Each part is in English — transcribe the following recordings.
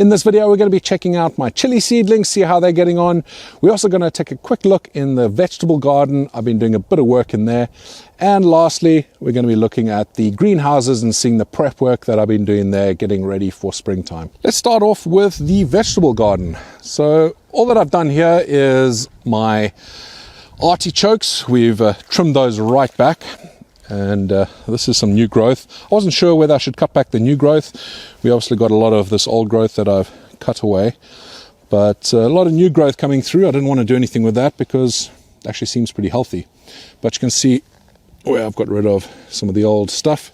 In this video, we're going to be checking out my chili seedlings, see how they're getting on. We're also going to take a quick look in the vegetable garden. I've been doing a bit of work in there. And lastly, we're going to be looking at the greenhouses and seeing the prep work that I've been doing there, getting ready for springtime. Let's start off with the vegetable garden. So all that I've done here is my artichokes. We've trimmed those right back. And this is some new growth. I wasn't sure whether I should cut back the new growth. We obviously got a lot of this old growth that I've cut away, but a lot of new growth coming through. I didn't want to do anything with that because it actually seems pretty healthy. But you can see where I've got rid of some of the old stuff.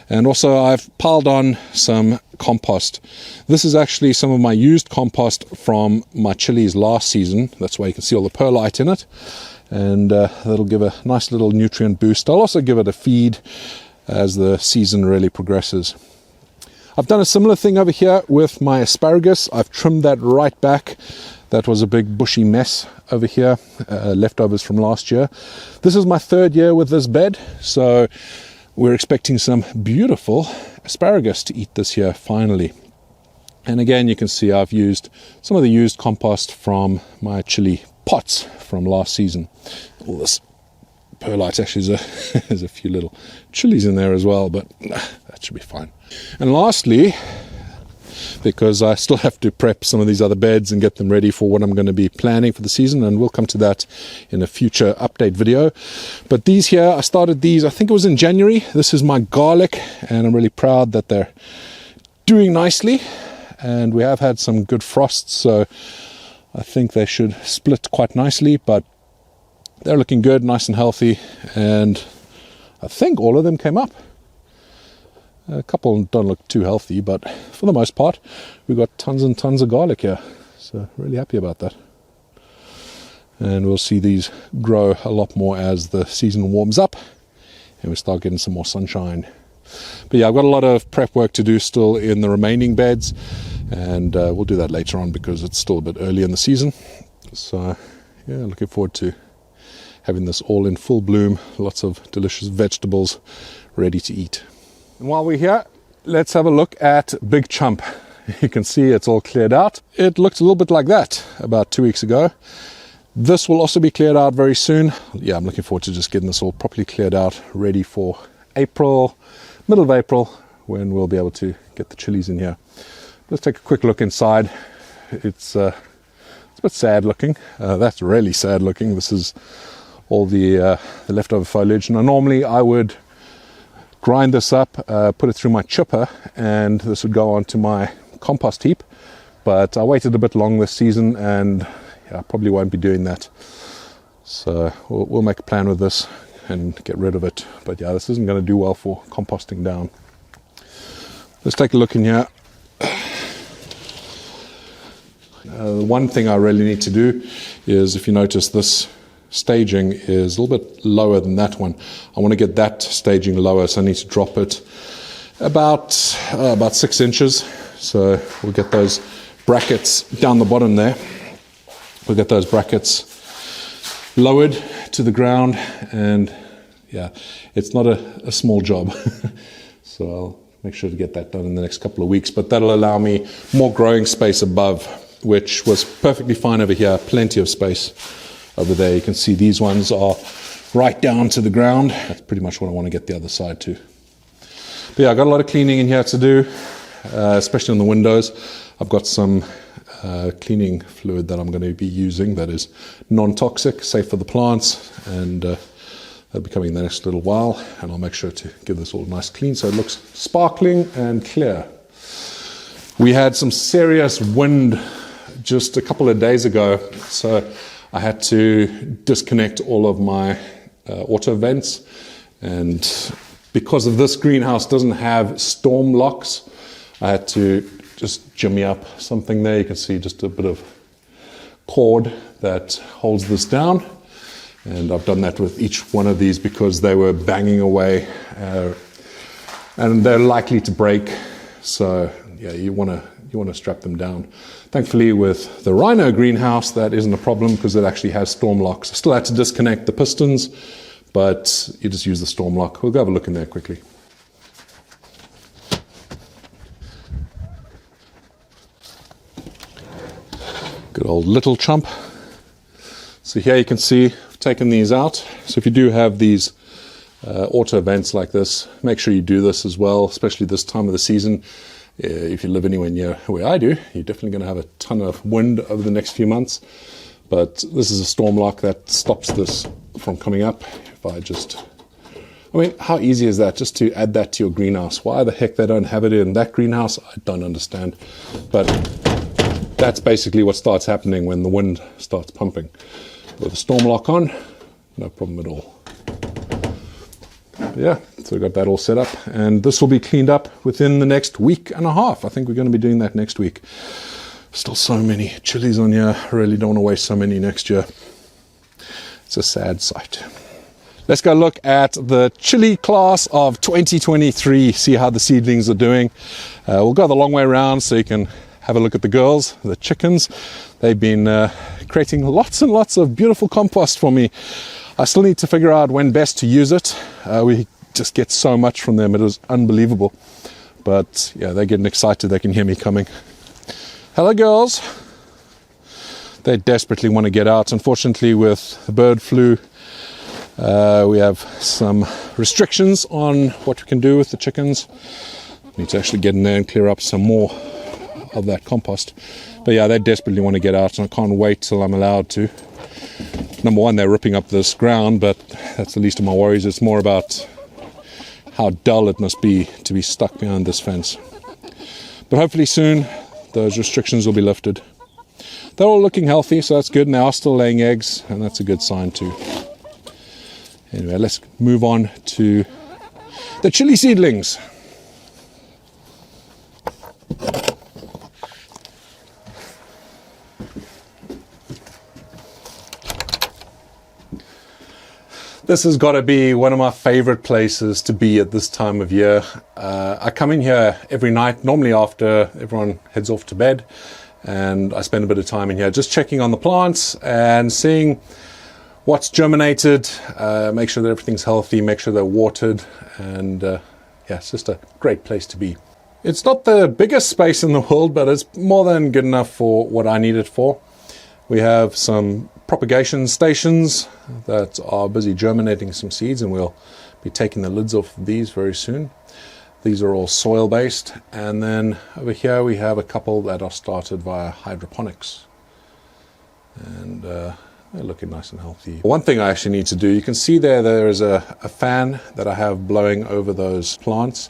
And also I've piled on some compost. This is actually some of my used compost from my chilies last season. That's why you can see all the perlite in it. And that'll give a nice little nutrient boost. I'll also give it a feed as the season really progresses. I've done a similar thing over here with my asparagus. I've trimmed that right back. That was a big bushy mess over here, leftovers from last year. This is my third year with this bed, so we're expecting some beautiful asparagus to eat this year finally. And again, you can see I've used some of the used compost from my chili pots from last season. All this perlite, actually there's a few little chilies in there as well, but that should be fine. And lastly, because I still have to prep some of these other beds and get them ready for what I'm going to be planning for the season, and we'll come to that in a future update video. But these here, I started these, I think it was in January. This is my garlic, and I'm really proud that they're doing nicely. And we have had some good frosts, so I think they should split quite nicely, but they're looking good, nice and healthy, and I think all of them came up. A couple don't look too healthy, but for the most part, we've got tons and tons of garlic here, so really happy about that. And we'll see these grow a lot more as the season warms up and we start getting some more sunshine. But yeah, I've got a lot of prep work to do still in the remaining beds, and we'll do that later on because it's still a bit early in the season. So yeah, looking forward to having this all in full bloom, lots of delicious vegetables ready to eat. And while we're here, let's have a look at Big Chump. You can see it's all cleared out. It looked a little bit like that about 2 weeks ago. This will also be cleared out very soon. Yeah, I'm looking forward to just getting this all properly cleared out, ready for April, middle of April, when we'll be able to get the chilies in here. Let's take a quick look inside. It's a bit sad looking. That's really sad looking. This is all the leftover foliage. Now normally I would grind this up, put it through my chipper, and this would go onto my compost heap. But I waited a bit long this season, and yeah, I probably won't be doing that. So we'll make a plan with this and get rid of it. But yeah, this isn't going to do well for composting down. Let's take a look in here. One thing I really need to do is, if you notice, this staging is a little bit lower than that one. I want to get that staging lower, so I need to drop it about 6 inches. So we'll get those brackets down the bottom there. We'll get those brackets lowered to the ground, and yeah, it's not a small job. So I'll make sure to get that done in the next couple of weeks, but that'll allow me more growing space above, which was perfectly fine over here. Plenty of space over there. You can see these ones are right down to the ground. That's pretty much what I want to get the other side to. But yeah, I've got a lot of cleaning in here to do, especially on the windows. I've got some cleaning fluid that I'm going to be using that is non-toxic, safe for the plants, and that'll be coming in the next little while, and I'll make sure to give this all nice clean so it looks sparkling and clear. We had some serious wind just a couple of days ago, so I had to disconnect all of my auto vents, and because of this greenhouse doesn't have storm locks, I had to just jimmy up something there. You can see just a bit of cord that holds this down, and I've done that with each one of these because they were banging away and they're likely to break. So yeah, you want to strap them down. Thankfully with the Rhino greenhouse that isn't a problem because it actually has storm locks. I still had to disconnect the pistons, but you just use the storm lock. We'll go have a look in there quickly. Good old little chump. So here you can see I've taken these out. So if you do have these auto vents like this, make sure you do this as well, especially this time of the season. If you live anywhere near where I do, you're definitely going to have a ton of wind over the next few months. But this is a storm lock that stops this from coming up. If I mean, how easy is that, just to add that to your greenhouse? Why the heck they don't have it in that greenhouse, I don't understand. But that's basically what starts happening when the wind starts pumping. With a storm lock on, no problem at all. But yeah, so we've got that all set up, and this will be cleaned up within the next week and a half. I think we're going to be doing that next week. Still so many chilies on here. I really don't want to waste so many next year. It's a sad sight. Let's go look at the chili class of 2023, see how the seedlings are doing. We'll go the long way around so you can have a look at the girls, the chickens. They've been creating lots and lots of beautiful compost for me. I still need to figure out when best to use it. We just get so much from them. It is unbelievable. But yeah, they're getting excited. They can hear me coming. Hello, girls. They desperately want to get out. Unfortunately, with the bird flu, we have some restrictions on what we can do with the chickens. Need to actually get in there and clear up some more of that compost. But yeah, they desperately want to get out, and I can't wait till I'm allowed to. Number one, they're ripping up this ground, but that's the least of my worries. It's more about how dull it must be to be stuck behind this fence. But hopefully soon those restrictions will be lifted. They're all looking healthy, so that's good. And they are still laying eggs, and that's a good sign too. Anyway, let's move on to the chili seedlings. This has got to be one of my favorite places to be at this time of year. I come in here every night, normally after everyone heads off to bed, and I spend a bit of time in here just checking on the plants and seeing what's germinated, make sure that everything's healthy, make sure they're watered, and yeah, it's just a great place to be. It's not the biggest space in the world, but it's more than good enough for what I need it for. We have some propagation stations that are busy germinating some seeds, and we'll be taking the lids off of these very soon. These are all soil based, and then over here we have a couple that are started via hydroponics, and they're looking nice and healthy. One thing I actually need to do, you can see there is a fan that I have blowing over those plants,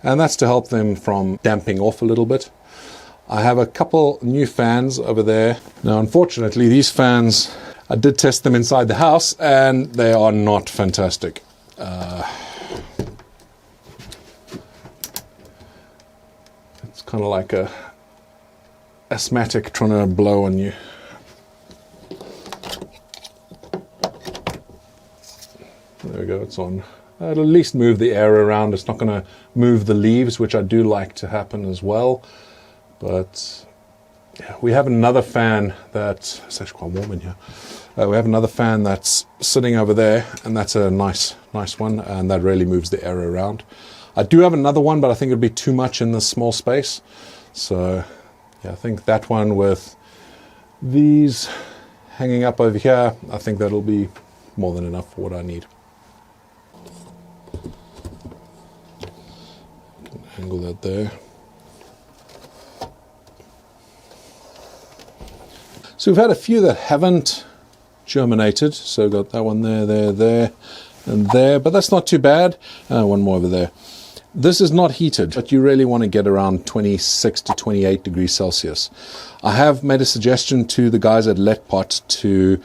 and that's to help them from damping off a little bit. I have a couple new fans over there. Now, unfortunately, these fans, I did test them inside the house, and they are not fantastic. It's kind of like a asthmatic trying to blow on you. There we go, it's on. It'll at least move the air around. It's not going to move the leaves, which I do like to happen as well. But yeah, we have another fan that's actually quite warm in here. We have another fan that's sitting over there, and that's a nice one, and that really moves the air around. I do have another one, but I think it'd be too much in this small space. So yeah, I think that one with these hanging up over here, I think that'll be more than enough for what I need. Angle that there. So we've had a few that haven't germinated. So we've got that one there, and there, but that's not too bad. One more over there. This is not heated, but you really want to get around 26 to 28 degrees Celsius. I have made a suggestion to the guys at Letpot to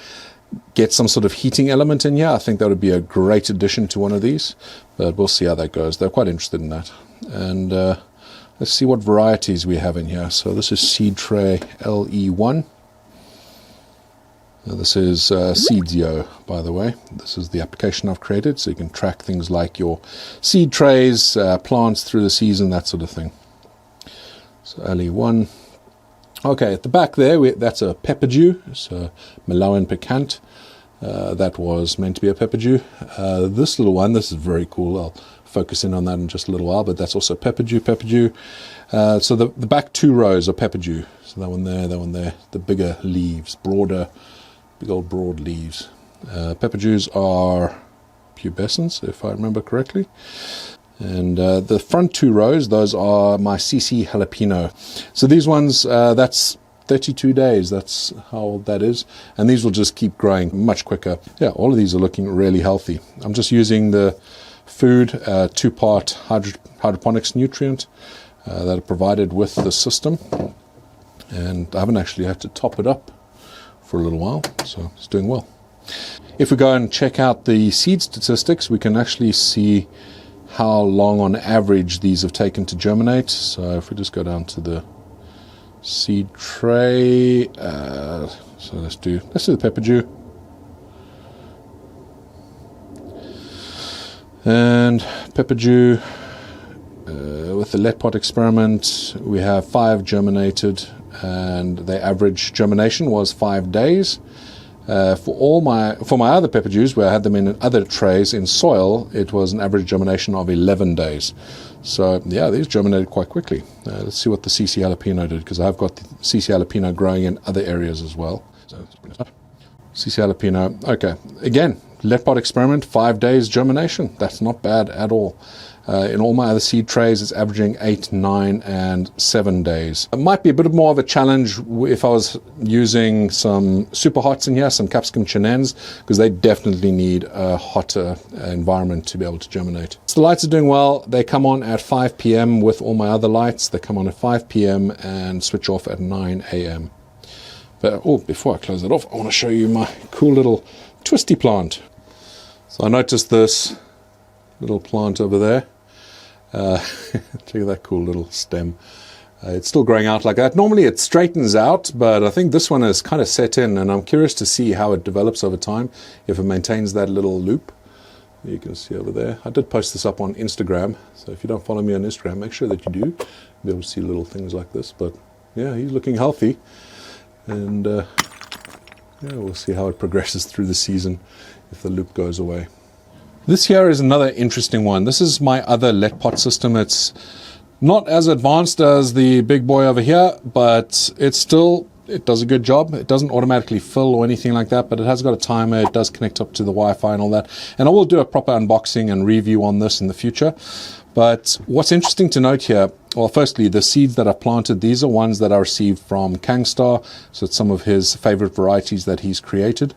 get some sort of heating element in here. I think that would be a great addition to one of these, but we'll see how that goes. They're quite interested in that. And let's see what varieties we have in here. So this is seed tray LE1. Now this is Seedsio, by the way. This is the application I've created, so you can track things like your seed trays, plants through the season, that sort of thing. So LE1. Okay, at the back there, that's a pepperdew, so Malawian Picant. That was meant to be a pepperdew. This little one, this is very cool. I'll focus in on that in just a little while, but that's also pepperdew. So the back 2 rows are pepperdew. So that one there, the bigger leaves, broader, big old broad leaves. Pepperdews are pubescents, if I remember correctly. And the front 2 rows, those are my CC jalapeno. So these ones, that's 32 days, that's how old that is. And these will just keep growing much quicker. Yeah, all of these are looking really healthy. I'm just using the food 2-part hydroponics nutrient that are provided with the system. And I haven't actually had to top it up for a little while, so it's doing well. If we go and check out the seed statistics, we can actually see how long on average these have taken to germinate. So if we just go down to the seed tray, so let's do the pepperdew. And pepperdew, with the let pot experiment, we have 5 germinated, and the average germination was 5 days. For my other pepperdews, where I had them in other trays in soil, it was an average germination of 11 days. So yeah, these germinated quite quickly. Let's see what the CC jalapeno did, because I've got the CC jalapeno growing in other areas as well. So let's bring this up. CC jalapeno, okay, again, let pot experiment, 5 days germination. That's not bad at all. In all my other seed trays, it's averaging 8, 9, and 7 days. It might be a bit more of a challenge if I was using some super hots in here, some capsicum chinense, because they definitely need a hotter environment to be able to germinate. So the lights are doing well. They come on at 5 p.m. with all my other lights. They come on at 5 p.m. and switch off at 9 a.m. But before I close it off, I want to show you my cool little twisty plant. So I noticed this little plant over there. Check that cool little stem. It's still growing out like that. Normally it straightens out, but I think this one is kind of set in, and I'm curious to see how it develops over time, if it maintains that little loop. You can see over there. I did post this up on Instagram, so if you don't follow me on Instagram, make sure that you do. You'll be able to see little things like this. But yeah, he's looking healthy, and yeah, we'll see how it progresses through the season if the loop goes away. This here is another interesting one. This is my other let pot system. It's not as advanced as the big boy over here, but it does a good job. It doesn't automatically fill or anything like that, but it has got a timer. It does connect up to the Wi-Fi and all that. And I will do a proper unboxing and review on this in the future. But what's interesting to note here, well, firstly, the seeds that I planted, these are ones that I received from Kangstar. So it's some of his favorite varieties that he's created.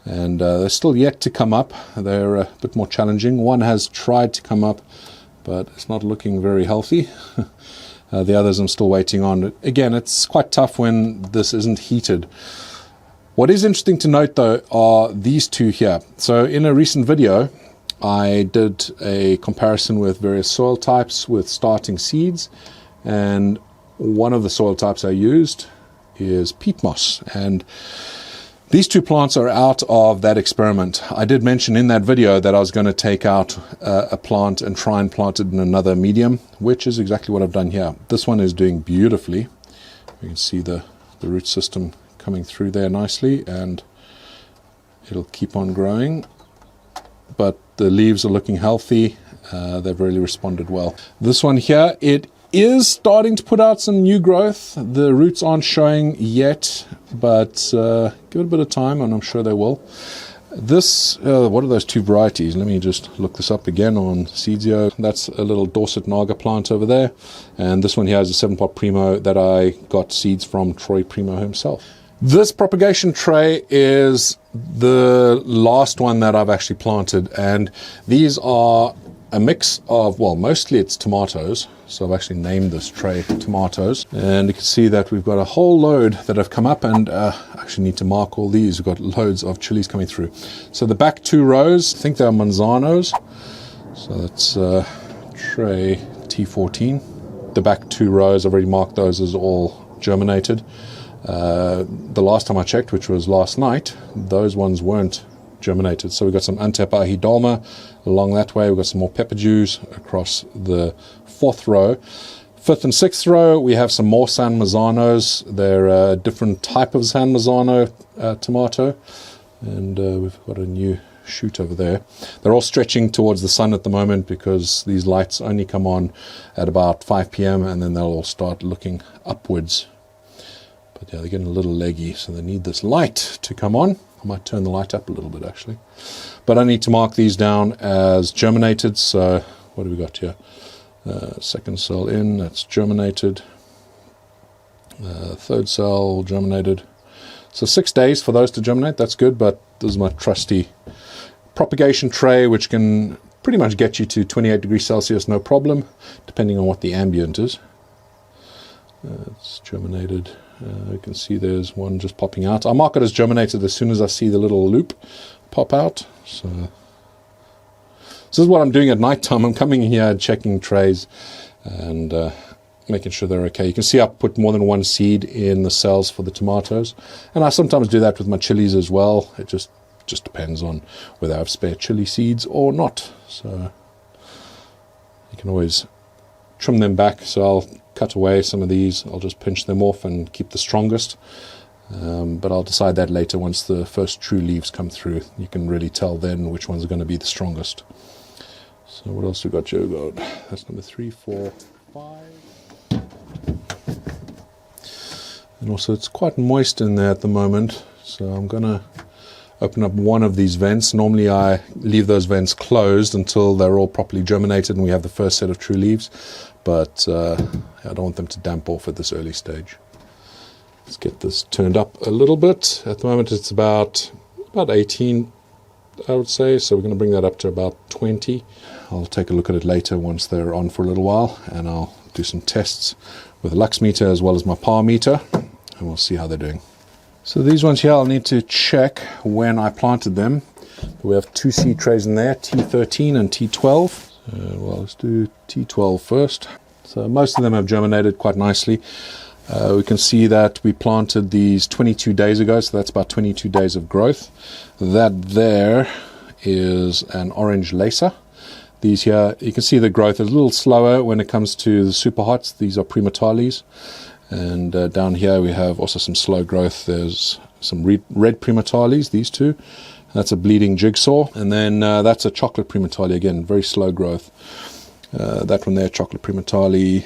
And they're still yet to come up. They're a bit more challenging. One has tried to come up, but it's not looking very healthy. The others I'm still waiting on. Again, it's quite tough when this isn't heated. What is interesting to note, though, are these two here. So in a recent video, I did a comparison with various soil types with starting seeds. And one of the soil types I used is peat moss. And these two plants are out of that experiment. I did mention in that video that I was going to take out a plant and try and plant it in another medium, which is exactly what I've done here. This one is doing beautifully. You can see the root system coming through there nicely, and it'll keep on growing. But the leaves are looking healthy. They've really responded well. This one here, it is starting to put out some new growth. The roots aren't showing yet, but give it a bit of time and I'm sure they will. This, what are those two varieties? Let me just look this up again on Seedsio. That's a little Dorset Naga plant over there. And this one here is a 7-pot Primo that I got seeds from Troy Primo himself. This propagation tray is the last one that I've actually planted, and these are a mix of, well, mostly it's tomatoes. So I've actually named this tray tomatoes, and you can see that we've got a whole load that have come up, and actually need to mark all these. We've got loads of chilies coming through. So the back 2 rows, I think they're manzanos. So that's tray T14. The back 2 rows, I've already marked those as all germinated. The last time I checked, which was last night, those ones weren't germinated. So we've got some Antepa Hidalma along that way. We've got some more pepperdews across the 4th row. 5th and 6th row, we have some more San Mazzanos. They're a different type of San Mazzano tomato. And we've got a new shoot over there. They're all stretching towards the sun at the moment because these lights only come on at about 5 p.m. and then they'll all start looking upwards. But yeah, they're getting a little leggy, so they need this light to come on. I might turn the light up a little bit actually. But I need to mark these down as germinated. So what do we got here? Second cell in, that's germinated. Third cell germinated. So 6 days for those to germinate, that's good, but this is my trusty propagation tray, which can pretty much get you to 28 degrees Celsius, no problem, depending on what the ambient is. It's germinated. You can see there's one just popping out. I'll mark it as germinated as soon as I see the little loop pop out. So this is what I'm doing at night time. I'm coming here checking trays and making sure they're okay. You can see I put more than one seed in the cells for the tomatoes, and I sometimes do that with my chilies as well. It just depends on whether I have spare chili seeds or not. So you can always trim them back. So I'll cut away some of these. I'll just pinch them off and keep the strongest. But I'll decide that later once the first true leaves come through. You can really tell then which ones are going to be the strongest. So what else we got, Joe? God, that's number 3, 4, 5. And also it's quite moist in there at the moment, so I'm going to open up one of these vents. Normally I leave those vents closed until they're all properly germinated and we have the first set of true leaves, but I don't want them to damp off at this early stage. Let's get this turned up a little bit. At the moment it's about 18, I would say, so we're going to bring that up to about 20. I'll take a look at it later once they're on for a little while, and I'll do some tests with a lux meter as well as my power meter, and we'll see how they're doing. So these ones here I'll need to check when I planted them. We have 2 seed trays in there, T13 and T12. Well, let's do T12 first. So most of them have germinated quite nicely. We can see that we planted these 22 days ago, so that's about 22 days of growth. That there is an orange lacer. These here, you can see the growth is a little slower when it comes to the super hots. These are prematales. And down here we have also some slow growth. There's some red prematales, these two. That's a bleeding jigsaw. And then that's a chocolate prematale, again, very slow growth. That one there, chocolate prematale,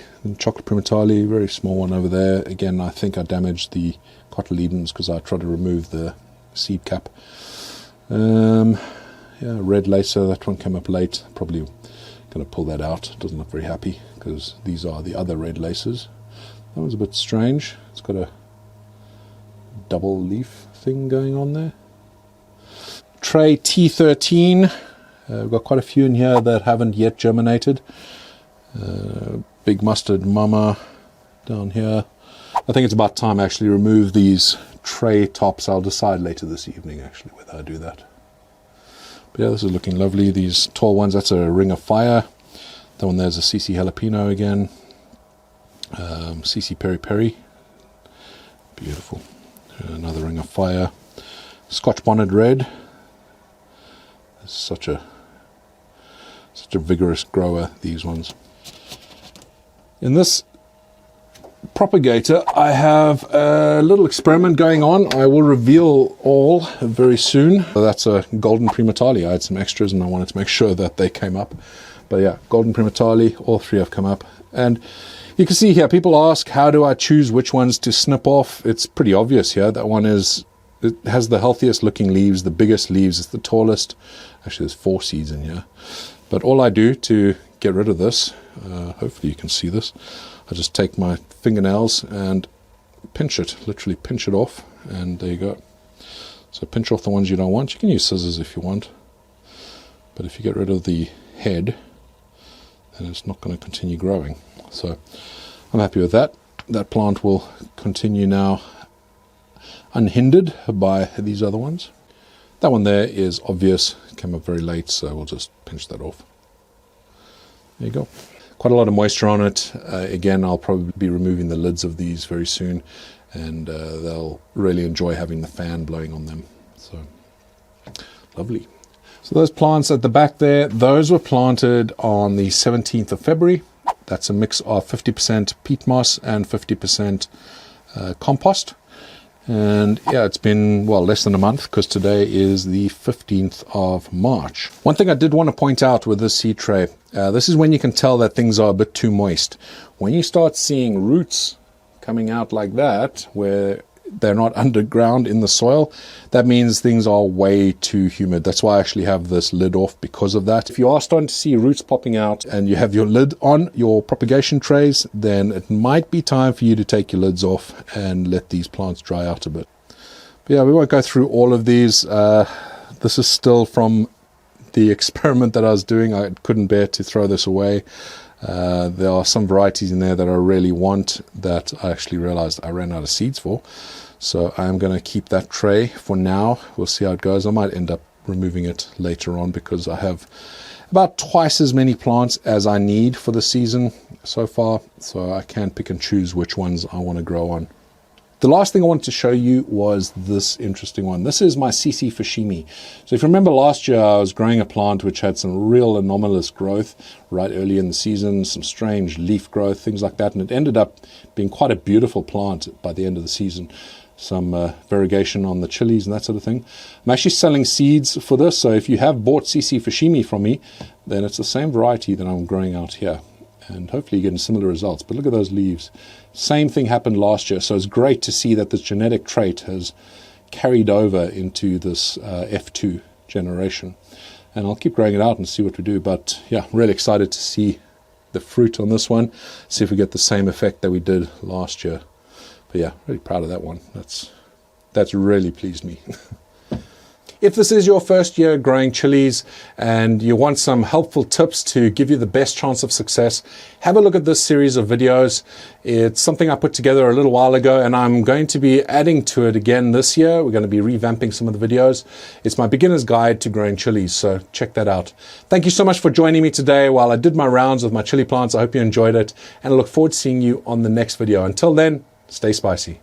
very small one over there. Again, I think I damaged the cotyledons because I tried to remove the seed cap. Yeah, red lacer, that one came up late. Probably going to pull that out. Doesn't look very happy because these are the other red lacers. That one's a bit strange. It's got a double leaf thing going on there. Tray T13. We've got quite a few in here that haven't yet germinated. Big mustard mama down here. I think it's about time I actually remove these tray tops. I'll decide later this evening actually whether I do that. But yeah, this is looking lovely. These tall ones, that's a ring of fire. That one there's a CC jalapeno again. CC peri peri. Beautiful. Another ring of fire. Scotch bonnet red. Such a vigorous grower, these ones. In this propagator I have a little experiment going on. I will reveal all very soon. That's a golden prematale. I had some extras and I wanted to make sure that they came up. But yeah, golden prematale, all 3 have come up. And you can see here, people ask, how do I choose which ones to snip off? It's pretty obvious here. That one it has the healthiest looking leaves, the biggest leaves, it's the tallest. Actually, there's 4 seeds in here. But all I do to get rid of this, hopefully you can see this, I just take my fingernails and pinch it, literally pinch it off, and there you go. So pinch off the ones you don't want. You can use scissors if you want. But if you get rid of the head, then it's not going to continue growing. So I'm happy with that. That plant will continue now unhindered by these other ones. That one there is obvious, came up very late, so we'll just pinch that off. There you go. Quite a lot of moisture on it. Again, I'll probably be removing the lids of these very soon, and they'll really enjoy having the fan blowing on them. So lovely. So those plants at the back there, those were planted on the 17th of February. That's a mix of 50% peat moss and 50% compost. And yeah, it's been, well, less than a month because today is the 15th of March. One thing I did want to point out with this seed tray, this is when you can tell that things are a bit too moist. When you start seeing roots coming out like that, where they're not underground in the soil, that means things are way too humid. That's why I actually have this lid off, because of that. If you are starting to see roots popping out and you have your lid on your propagation trays, then it might be time for you to take your lids off and let these plants dry out a bit. But yeah, we won't go through all of these. This is still from the experiment that I was doing. I couldn't bear to throw this away. There are some varieties in there that I really want that I actually realized I ran out of seeds for. So I'm going to keep that tray for now. We'll see how it goes. I might end up removing it later on because I have about twice as many plants as I need for the season so far. So I can pick and choose which ones I want to grow on. The last thing I wanted to show you was this interesting one. This is my CC Fushimi. So if you remember last year, I was growing a plant which had some real anomalous growth right early in the season, some strange leaf growth, things like that. And it ended up being quite a beautiful plant by the end of the season. Some variegation on the chilies and that sort of thing. I'm actually selling seeds for this. So if you have bought CC Fushimi from me, then it's the same variety that I'm growing out here. And hopefully you're getting similar results. But look at those leaves. Same thing happened last year. So it's great to see that this genetic trait has carried over into this F2 generation. And I'll keep growing it out and see what we do. But yeah, really excited to see the fruit on this one. See if we get the same effect that we did last year. But yeah, really proud of that one. That's really pleased me. If this is your first year growing chilies and you want some helpful tips to give you the best chance of success, have a look at this series of videos. It's something I put together a little while ago and I'm going to be adding to it again this year. We're going to be revamping some of the videos. It's my beginner's guide to growing chilies, so check that out. Thank you so much for joining me today while I did my rounds with my chili plants. I hope you enjoyed it and I look forward to seeing you on the next video. Until then, stay spicy.